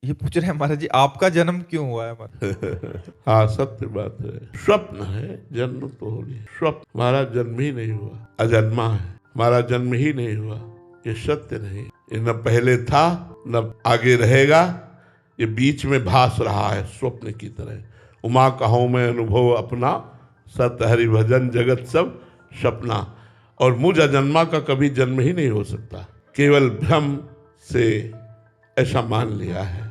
ये पूछ रहे हैं महाराज जी, आपका जन्म क्यों हुआ है महाराज? हाँ, सत्य बात है। स्वप्न है, जन्म तो हो गया। स्वप्न, हमारा जन्म ही नहीं हुआ, अजन्मा है, हमारा जन्म ही नहीं हुआ। ये सत्य नहीं, ये न पहले था न आगे रहेगा, ये बीच में भास रहा है स्वप्न की तरह। उमा कहूँ मैं अनुभव अपना, सत हरि भजन जगत सब सपना। और मुझ अजन्मा का कभी जन्म ही नहीं हो सकता, केवल भ्रम से ऐसा मान लिया है।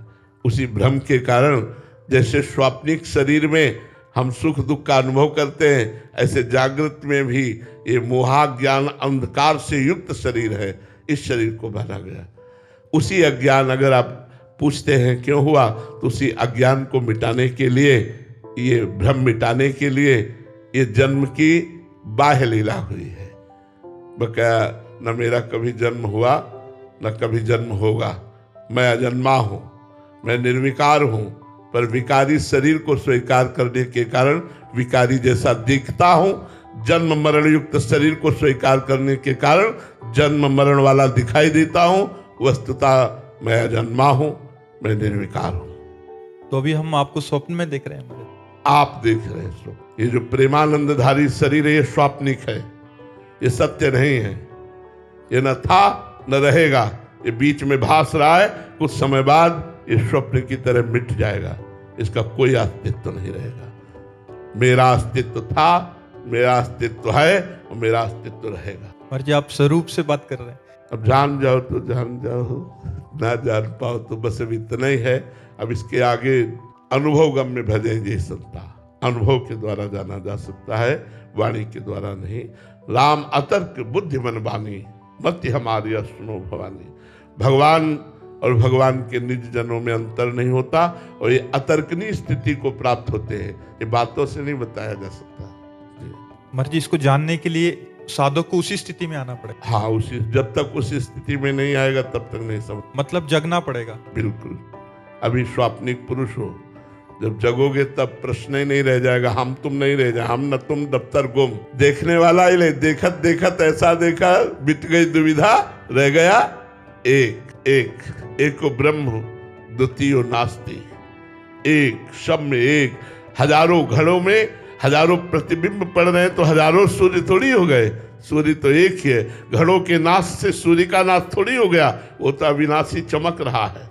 उसी भ्रम के कारण जैसे स्वाप्निक शरीर में हम सुख दुख का अनुभव करते हैं, ऐसे जागृत में भी ये मोहाज्ञान अंधकार से युक्त शरीर है, इस शरीर को भरा गया। उसी अज्ञान, अगर आप पूछते हैं क्यों हुआ, तो उसी अज्ञान को मिटाने के लिए, ये भ्रम मिटाने के लिए ये जन्म की बाह्य लीला हुई है। बकाया न मेरा कभी जन्म हुआ न कभी जन्म होगा। मैं अजन्मा हूँ, मैं निर्विकार हूँ, पर विकारी शरीर को स्वीकार करने के कारण विकारी जैसा दिखता हूँ। जन्म मरण युक्त शरीर को स्वीकार करने के कारण जन्म मरण वाला दिखाई देता हूँ। वस्तुतः मैं अजन्मा हूँ, मैं निर्विकार हूँ। तो अभी हम आपको स्वप्न में देख रहे हैं महाराज? आप देख रहे हैं स्वप्न। ये जो प्रेमानंदधारी शरीर है, ये स्वाप्निक है, ये सत्य नहीं है। ये न था न रहेगा, ये बीच में भास रहा है। कुछ समय बाद ये स्वप्न की तरह मिट जाएगा, इसका कोई अस्तित्व नहीं रहेगा। मेरा अस्तित्व था, मेरा अस्तित्व है और मेरा अस्तित्व रहेगा। महाराज जी, आप स्वरूप से बात कर रहे हैं। अब जान जाओ तो जान जाओ, ना जान पाओ तो बस अब इतना ही है। अब इसके आगे अनुभव गम्य भजे ये संता, अनुभव के द्वारा जाना जा सकता है, वाणी के द्वारा नहीं। राम अतर्क बुद्धि मन बानी, मति हमारी सुनो भवानी। भगवान और भगवान के निज जनों में अंतर नहीं होता, और ये अतर्कनीय स्थिति को प्राप्त होते हैं, ये बातों से नहीं बताया जा सकता। महाराज जी, इसको जानने के लिए साधक को उसी स्थिति में आना पड़ेगा। हाँ, उसी, जब तक उसी स्थिति में नहीं आएगा तब तक नहीं समझ। मतलब जगना पड़ेगा। बिल्कुल। अभी स्वाप्निक पुरुष हो, जब जगोगे तब प्रश्न ही नहीं रह जाएगा, हम तुम नहीं रह जाए, हम न तुम दफ्तर गुम। देखने वाला ही ले, देखत देखत ऐसा देखा, बीत गई दुविधा, रह गया एक को ब्रह्म द्वितीय नास्ति। एक सब में एक, हजारों घड़ों में हजारों प्रतिबिंब पड़ रहे हैं तो हजारों सूर्य थोड़ी हो गए, सूर्य तो एक ही है। घड़ों के नाश से सूर्य का नाश थोड़ी हो गया, वो तो अविनाशी चमक रहा है।